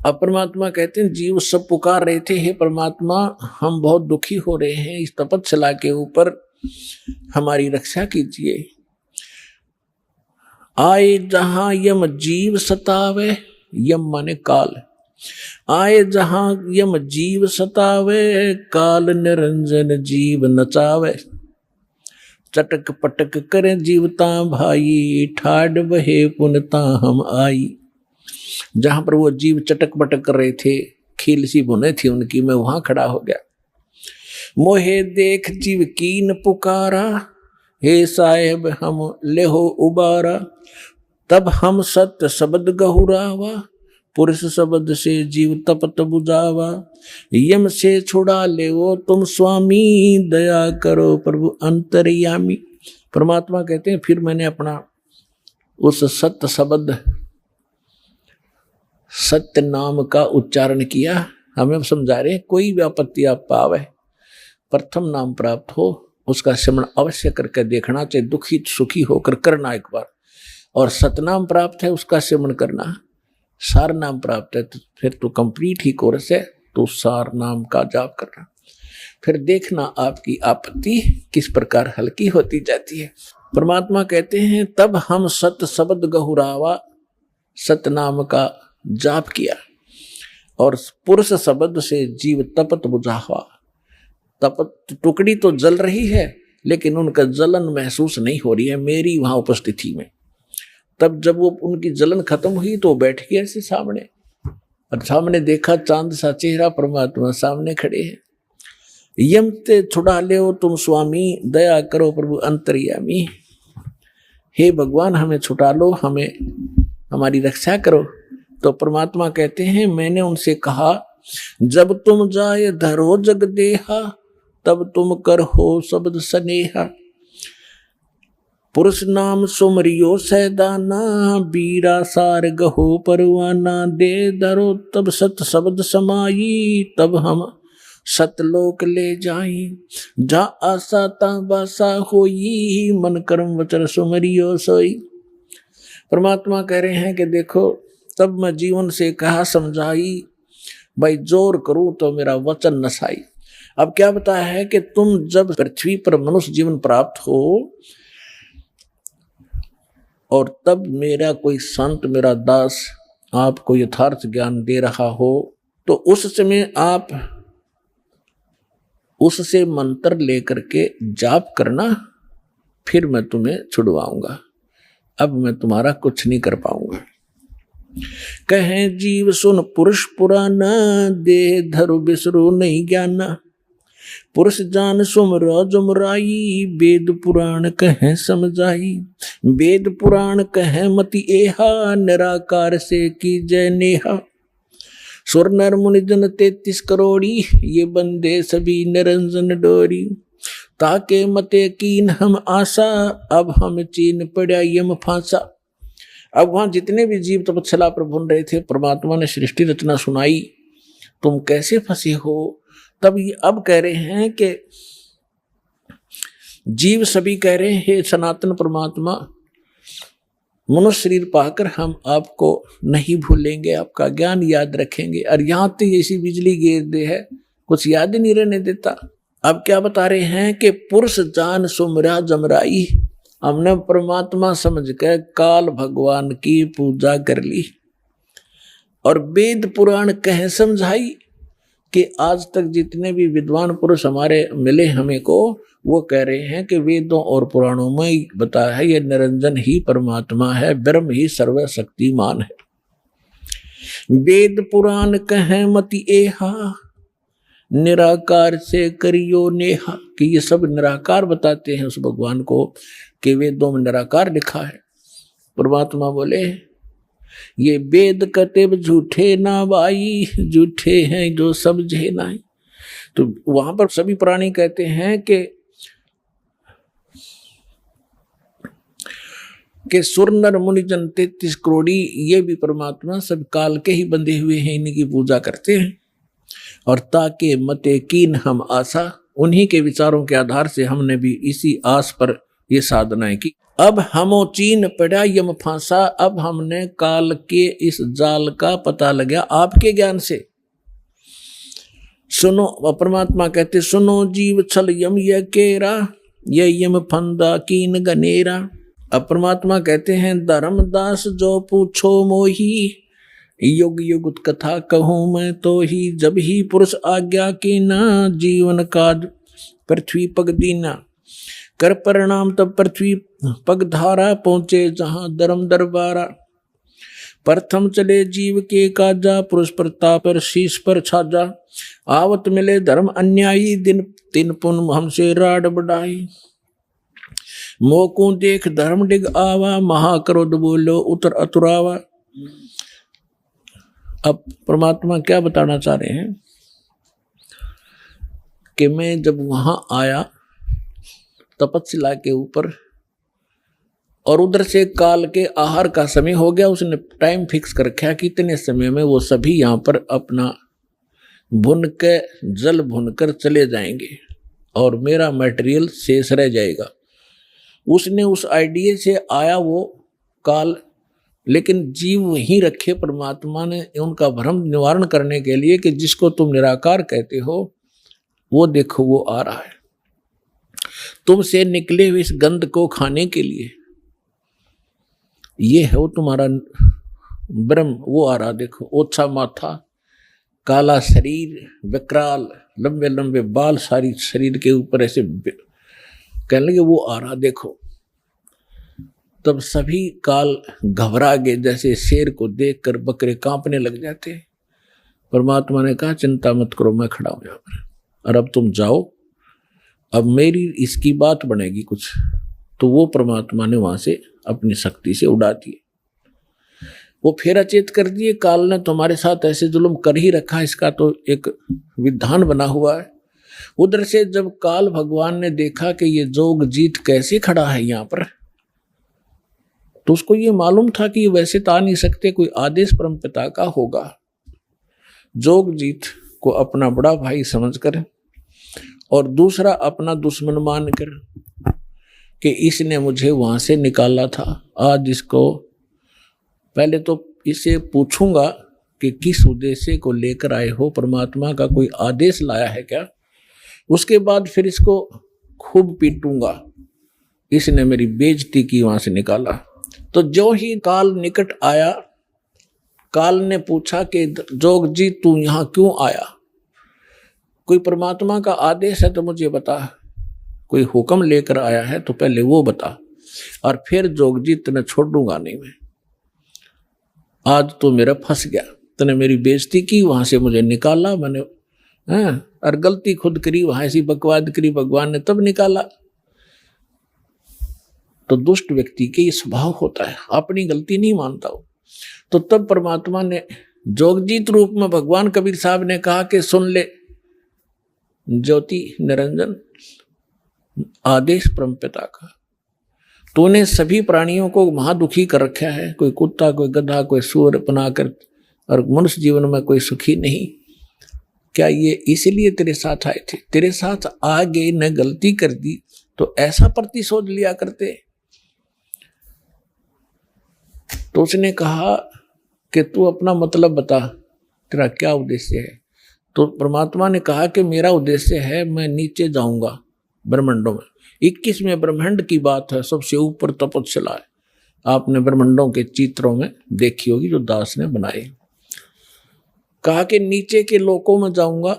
अब परमात्मा कहते हैं जीव सब पुकार रहे थे, हे परमात्मा हम बहुत दुखी हो रहे हैं, इस तपस्या के ऊपर हमारी रक्षा कीजिए। आए जहां यम जीव सतावे, यम माने काल, आए जहां यम जीव सतावे, काल निरंजन जीव नचावे। चटक पटक करे जीवता भाई, ठाड बहे पुनता हम आई। जहां पर वो जीव चटक पटक कर रहे थे, खील सी बुने थी उनकी, मैं वहां खड़ा हो गया। मोहे देख जीव कीन पुकारा, हे साहेब हम लेहो उबारा। तब हम सत्य शब्द गहुरावा, पुरुष शब्द से जीव तपत बुझावा। यम से छुड़ा ले वो तुम स्वामी, दया करो प्रभु अंतर्यामी। परमात्मा कहते हैं फिर मैंने अपना उस सत्य शब्द, सत्य नाम का उच्चारण किया। हमें समझा रहे कोई भी आपत्ति आप पावे, प्रथम नाम प्राप्त हो उसका स्मरण अवश्य करके देखना चाहिए, दुखी सुखी होकर करना एक बार। और सतनाम प्राप्त है उसका स्मरण करना। सार नाम प्राप्त है तो फिर तो कंप्लीट ही कोर्स है, तो सार नाम का जाप करना। फिर देखना आपकी आपत्ति किस प्रकार हल्की होती जाती है। परमात्मा कहते हैं तब हम सत शब्द गहुरावा, सतनाम का जाप किया और पुरुष शब्द से जीव तपत बुझावा। तपत टुकड़ी तो जल रही है लेकिन उनका जलन महसूस नहीं हो रही है मेरी वहां उपस्थिति में। तब जब वो उनकी जलन खत्म हुई तो बैठ गए ऐसे सामने, और सामने देखा चांद सा चेहरा, परमात्मा सामने खड़े हैं। यम ते छुड़ा ले तुम स्वामी, दया करो प्रभु अंतर्यामी। हे भगवान हमें छुटा लो, हमें हमारी रक्षा करो। तो परमात्मा कहते हैं मैंने उनसे कहा जब तुम जाए धरो जग देहा, तब तुम कर हो शब्द स्नेहा। पुरुष नाम सुमरियो सैदाना, बीरा सार गहो परवाना। दे धरो तब सत शब्द समाई, तब हम सतलोक ले जाई। जा आसा ता बासा होई, मन कर्म वचन सुमरियो सोई। परमात्मा कह रहे हैं कि देखो तब मैं जीवन से कहा समझाई, भाई जोर करूं तो मेरा वचन नसाई। अब क्या बताया है कि तुम जब पृथ्वी पर मनुष्य जीवन प्राप्त हो और तब मेरा कोई संत, मेरा दास आपको यथार्थ ज्ञान दे रहा हो, तो उस समय आप उससे मंत्र लेकर के जाप करना, फिर मैं तुम्हें छुड़वाऊंगा। अब मैं तुम्हारा कुछ नहीं कर पाऊंगा। कहे जीव सुन पुरुष पुराना, देह धरु बिसरो नहीं ज्ञाना। पुरुष जान सुमरा जुमराई, वेद पुराण कहे समझाई। वेद पुराण कहे मति एहा, निराकार से की जय नेहा। सुर नर मुनि जन 33 करोड़ी, ये बंदे सभी निरंजन डोरी। ताके मते कीन हम आशा, अब हम चीन पड़ा यम फांसा। अब वहां जितने भी जीव तपस्या पर भून रहे थे, परमात्मा ने सृष्टि रचना सुनाई, तुम कैसे फंसे हो। तब ये अब कह रहे हैं कि जीव सभी कह रहे हैं हे सनातन परमात्मा, मनुष्य शरीर पाकर हम आपको नहीं भूलेंगे, आपका ज्ञान याद रखेंगे। और यहां तो ऐसी बिजली गिर दे है कुछ याद ही नहीं रहने देता। अब क्या बता रहे हैं कि पुरुष जान सुमरा जमराई, हमने परमात्मा समझ कर काल भगवान की पूजा कर ली और वेद पुराण कहे समझाई कि आज तक जितने भी विद्वान पुरुष हमारे मिले हमें को, वो कह रहे हैं कि वेदों और पुराणों में बताया है ये निरंजन ही परमात्मा है, ब्रह्म ही सर्वशक्तिमान है। वेद पुराण कहे मति एहा, निराकार से करियो नेहा। कि ये सब निराकार बताते हैं उस भगवान को कि वेदों में निराकार लिखा है। परमात्मा बोले ये वेद कतेब झूठे ना भाई, झूठे हैं जो समझे ना। तो वहां पर सभी प्राणी कहते हैं कि सुर नर मुनि जन 33 करोड़ी, ये भी परमात्मा सब काल के ही बंधे हुए हैं, इनकी पूजा करते हैं। और ताके मते कीन हम आशा, उन्हीं के विचारों के आधार से हमने भी इसी आस पर ये साधनाएं की। अब हमो चीन पड़ा यम फांसा, अब हमने काल के इस जाल का पता लगा आपके ज्ञान से। सुनो, परमात्मा कहते सुनो जीव छल यम ये केरा, ये यम फंदा कीन गनेरा। अब परमात्मा कहते हैं धर्मदास जो पूछो मोही, युग युग कथा कहूं मैं तो ही, जब ही पुरुष आज्ञा की ना, जीवन काज पृथ्वी पग दीना। कर परिणाम तब पृथ्वी पग धारा, पहुंचे जहां धर्म दरबारा। प्रथम चले जीव के काजा, पुरुष प्रताप शीश पर छाजा। आवत मिले धर्म अन्यायी, दिन तीन पुन हमसे राड बढ़ाई। मोकू देख धर्म डिग आवा, महाक्रोध बोलो उतर अतुरावा। अब परमात्मा क्या बताना चाह रहे हैं कि मैं जब वहां आया तपस्या के ऊपर, और उधर से काल के आहार का समय हो गया, उसने टाइम फिक्स कर रखा कि इतने समय में वो सभी यहाँ पर अपना भुन के जल भुनकर चले जाएंगे और मेरा मटेरियल शेष रह जाएगा। उसने उस आइडिया से आया वो काल, लेकिन जीव वहीं रखे परमात्मा ने उनका भ्रम निवारण करने के लिए कि जिसको तुम निराकार कहते हो वो देखो वो आ रहा है, तुमसे निकले हुए इस गंध को खाने के लिए। ये है वो तुम्हारा ब्रह्म, वो आ रहा। देखो ओछा माथा, काला शरीर, विकराल, लंबे लंबे बाल सारी शरीर के ऊपर ऐसे कहने लगे वो आ रहा देखो। तब सभी काल घबरा गए, जैसे शेर को देखकर बकरे कांपने लग जाते। परमात्मा ने कहा चिंता मत करो, मैं खड़ा हूं यहाँ पर, और अब तुम जाओ, अब मेरी इसकी बात बनेगी कुछ। तो वो परमात्मा ने वहां से अपनी शक्ति से उड़ा दिए, वो फिर अचेत कर दिए। काल ने तुम्हारे साथ ऐसे जुल्म कर ही रखा, इसका तो एक विधान बना हुआ है। उधर से जब काल भगवान ने देखा कि ये जोग जीत कैसे खड़ा है यहाँ पर, तो उसको ये मालूम था कि वैसे तो आ नहीं सकते, कोई आदेश परमपिता का होगा। जोग जीत को अपना बड़ा भाई समझकर और दूसरा अपना दुश्मन मानकर कि इसने मुझे वहां से निकाला था, आज इसको पहले तो इसे पूछूंगा कि किस उद्देश्य को लेकर आए हो, परमात्मा का कोई आदेश लाया है क्या, उसके बाद फिर इसको खूब पीटूंगा, इसने मेरी बेइज्जती की, वहां से निकाला। तो जो ही काल निकट आया, काल ने पूछा कि जोग जी तू यहां क्यों आया, कोई परमात्मा का आदेश है तो मुझे बता, कोई हुक्म लेकर आया है तो पहले वो बता, और फिर जोग जी तने छोड़ूंगा नहीं मैं, आज तो मेरा फंस गया, तने मेरी बेइज्जती की, वहां से मुझे निकाला मैंने, और गलती खुद करी, वहां ऐसी बकवाद करी, भगवान ने तब निकाला। तो दुष्ट व्यक्ति के ये स्वभाव होता है, अपनी गलती नहीं मानता हो। तो तब परमात्मा ने जोगजीत रूप में भगवान कबीर साहब ने कहा कि सुन ले ज्योति निरंजन, आदेश परमपिता का, तूने सभी प्राणियों को महादुखी कर रखा है, कोई कुत्ता, कोई गधा, कोई सूअर बनाकर, और मनुष्य जीवन में कोई सुखी नहीं। क्या ये इसलिए तेरे साथ आए थे? तेरे साथ आगे न गलती कर दी तो ऐसा प्रतिशोध लिया करते। तो उसने कहा कि तू अपना मतलब बता, तेरा क्या उद्देश्य है। तो परमात्मा ने कहा कि मेरा उद्देश्य है मैं नीचे जाऊंगा ब्रह्मांडों में। 21वें ब्रह्मांड की बात है, सबसे ऊपर तपस्या है, आपने ब्रह्मांडों के चित्रों में देखी होगी जो दास ने बनाए। कहा कि नीचे के लोकों में जाऊंगा,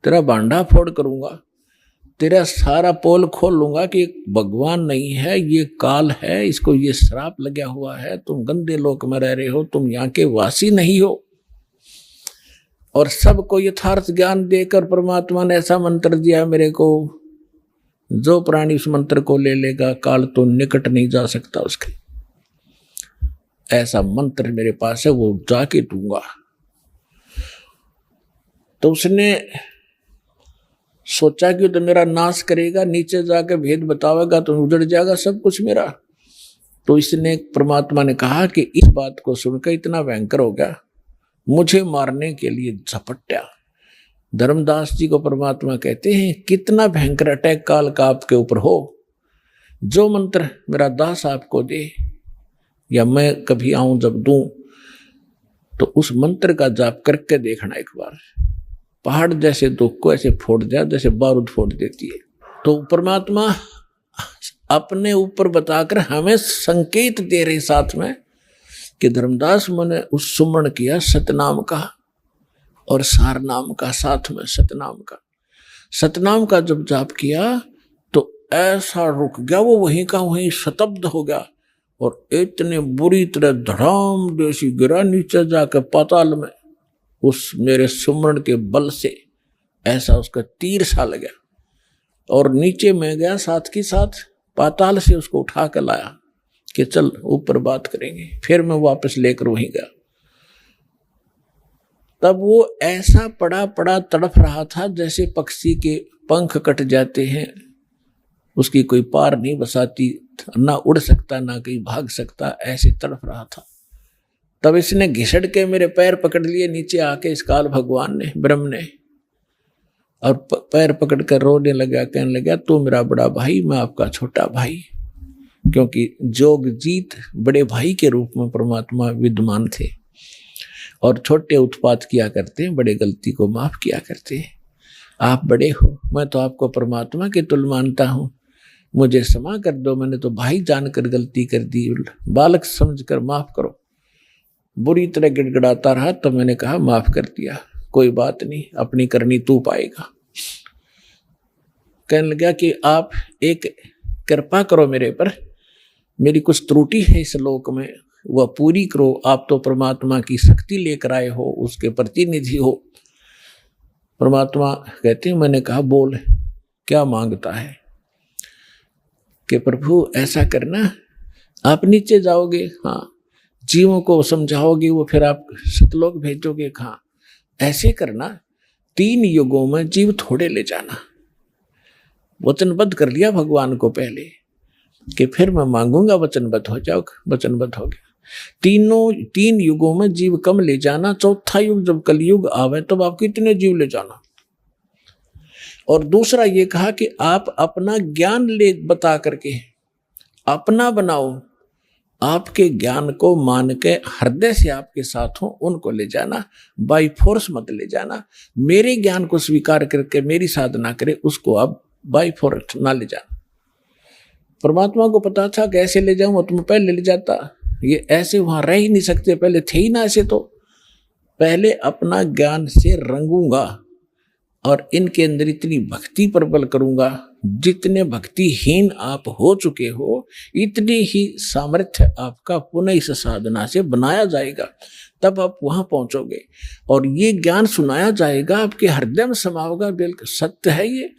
तेरा भांडा फोड़ करूंगा, तेरा सारा पोल खोल लूंगा कि भगवान नहीं है, ये काल है, इसको ये श्राप लगा हुआ है, तुम गंदे लोक में रह रहे हो, तुम यहाँ के वासी नहीं हो। और सबको यथार्थ ज्ञान देकर परमात्मा ने ऐसा मंत्र दिया मेरे को, जो प्राणी उस मंत्र को ले लेगा काल तो निकट नहीं जा सकता उसके। ऐसा मंत्र मेरे पास है, वो जाके दूंगा। तो उसने सोचा कि तो मेरा नाश करेगा, नीचे जाकर भेद बतावेगा तो उजड़ जाएगा सब कुछ मेरा। तो इसने परमात्मा ने कहा कि इस बात को सुनकर इतना भयंकर हो गया, मुझे मारने के लिए झपट्या। धर्मदास जी को परमात्मा कहते हैं कितना भयंकर अटैक काल का आपके ऊपर हो जो मंत्र मेरा दास आपको दे या मैं कभी आऊं जब दूं, तो उस मंत्र का जाप करके देखना एक बार। पहाड़ जैसे दुख को ऐसे फोड़ दिया जैसे बारूद फोड़ देती है। तो परमात्मा अपने ऊपर बताकर हमें संकेत दे रहे साथ में कि धर्मदास मैंने उस सुमरण किया सतनाम का और सार नाम का, साथ में सतनाम का। सतनाम का जब जाप किया तो ऐसा रुक गया, वो वहीं का वहीं शतब्द हो गया और इतने बुरी तरह धड़ाम जैसी गिरा नीचे जाकर पाताल में। उस मेरे सुमरण के बल से ऐसा उसका तीर सा लगा और नीचे मैं गया, साथ के साथ पाताल से उसको उठा कर लाया कि चल ऊपर बात करेंगे। फिर मैं वापस लेकर वहीं गया। तब वो ऐसा पड़ा पड़ा तड़फ रहा था जैसे पक्षी के पंख कट जाते हैं, उसकी कोई पार नहीं बसाती, ना उड़ सकता ना कहीं भाग सकता, ऐसे तड़फ रहा था। तब इसने घिसड़ के मेरे पैर पकड़ लिए नीचे आके, इस काल भगवान ने, ब्रह्म ने, और पैर पकड़ कर रोने लगा, कहने लगा तू मेरा बड़ा भाई, मैं आपका छोटा भाई। क्योंकि जोगजीत बड़े भाई के रूप में परमात्मा विद्यमान थे और छोटे उत्पात किया करते हैं, बड़े गलती को माफ किया करते हैं। आप बड़े हो, मैं तो आपको परमात्मा के तुल्य मानता हूँ, मुझे क्षमा कर दो, मैंने तो भाई जानकर गलती कर दी, बालक समझकर माफ करो। बुरी तरह गिड़गिड़ाता रहा, तो मैंने कहा माफ कर दिया, कोई बात नहीं, अपनी करनी तू पाएगा। कहने लगा कि आप एक कृपा करो मेरे पर, मेरी कुछ त्रुटि है इस लोक में, वह पूरी करो। आप तो परमात्मा की शक्ति लेकर आए हो, उसके प्रतिनिधि हो। परमात्मा कहते हैं, मैंने कहा बोल क्या मांगता है? कि प्रभु ऐसा करना, आप नीचे जाओगे, हाँ, जीवों को समझाओगे, वो फिर आप सतलोक भेजोगे, हाँ, ऐसे करना, 3 युगों में जीव थोड़े ले जाना। वचनबद्ध कर लिया भगवान को पहले कि फिर मैं मांगूंगा, वचनबद्ध हो जाओ, वचनबद्ध हो गया। 3 युगों में जीव कम ले जाना, चौथा युग जब कलयुग आवे तब आप कितने जीव ले जाना। और दूसरा ये कहा कि आप अपना ज्ञान ले बता करके अपना बनाओ, आपके ज्ञान को मान के हृदय से आपके साथ हो उनको ले जाना, बाई फोर्स मत ले जाना। मेरे ज्ञान को स्वीकार करके मेरी साधना करे उसको आप बाई फोर्स ना ले जाना। परमात्मा को पता था कैसे ले जाऊं, वो तुम पहले ले जाता, ये ऐसे वहां रह ही नहीं सकते, पहले थे ही ना ऐसे। तो पहले अपना ज्ञान से रंगूंगा और इनके अंदर इतनी भक्ति प्रबल करूंगा, जितने भक्तिहीन आप हो चुके हो इतनी ही सामर्थ्य आपका पुनः इस साधना से बनाया जाएगा, तब आप वहां पहुंचोगे और ये ज्ञान सुनाया जाएगा, आपके हृदय में समा होगा, बिल्कुल सत्य है ये,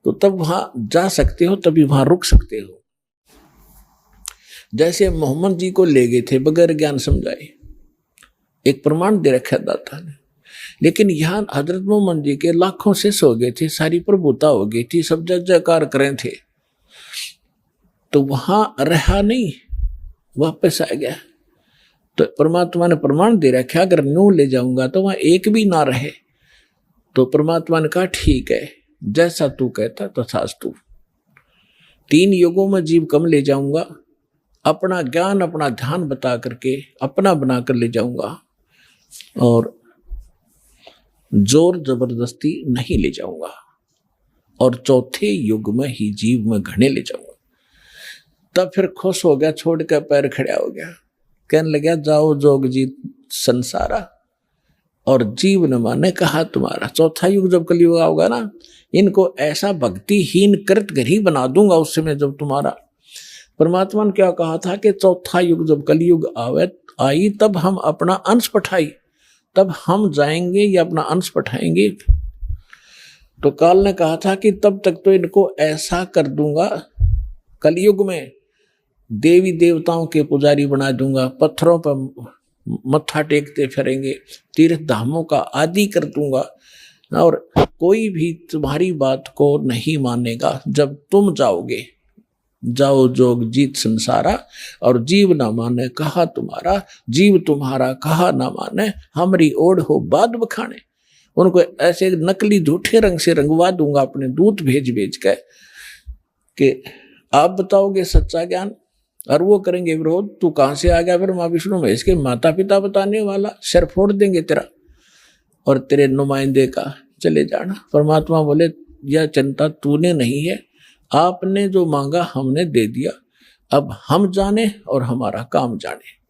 तो तब वहां जा सकते हो, तभी वहां रुक सकते हो। जैसे मोहम्मद जी को ले गए थे बगैर ज्ञान समझाए, एक प्रमाण दे रखा दाता ने, लेकिन यहाँ हजरत मोहम्मद जी के लाखों शिष्य हो गए थे, सारी प्रभुता हो गई थी, सब जय जयकार करें थे, तो वहां रहा नहीं, वापस आ गया। तो परमात्मा ने प्रमाण दे रखा, अगर न्यू ले जाऊंगा तो वहां एक भी ना रहे। तो परमात्मा ने कहा ठीक है, जैसा तू कहता तथास्तु। 3 युगों में जीव कम ले जाऊंगा, अपना ज्ञान अपना ध्यान बता करके अपना बनाकर ले जाऊंगा और जोर जबरदस्ती नहीं ले जाऊंगा, और चौथे युग में ही जीव में घने ले जाऊंगा। तब फिर खुश हो गया, छोड़ कर पैर खड़ा हो गया, कहने लगा जाओ जोग जीत संसारा, और जीव न माने कहा तुम्हारा। चौथा युग जब कलयुग होगा ना, इनको ऐसा भक्तिहीन कृत घर ही बना दूंगा उस समय जब तुम्हारा। परमात्मा ने क्या कहा था कि चौथा युग जब कलयुग आई तब हम अपना अंश पठाई, तब हम जाएंगे या अपना अंश पठाएंगे। तो काल ने कहा था कि तब तक तो इनको ऐसा कर दूंगा, कलयुग में देवी देवताओं के पुजारी बना दूंगा, पत्थरों पर मत्था टेकते फिरेंगे, तीर्थ धामों का आदि कर दूंगा, और कोई भी तुम्हारी बात को नहीं मानेगा। जब तुम जाओगे, जाओ जोग जीत संसारा, और जीव ना माने कहा तुम्हारा, जीव तुम्हारा कहा ना माने, हमारी ओढ़ हो बाद बखाने। उनको ऐसे नकली झूठे रंग से रंगवा दूंगा, अपने दूत भेज भेज के कि आप बताओगे सच्चा ज्ञान और वो करेंगे विरोध। तू कहां से आ गया फिर माँ विष्णु महेश के माता पिता बताने वाला, सिर फोड़ देंगे तेरा और तेरे नुमाइंदे का चले जाना। परमात्मा बोले यह चिंता तूने नहीं है, आपने जो मांगा हमने दे दिया, अब हम जाने और हमारा काम जाने।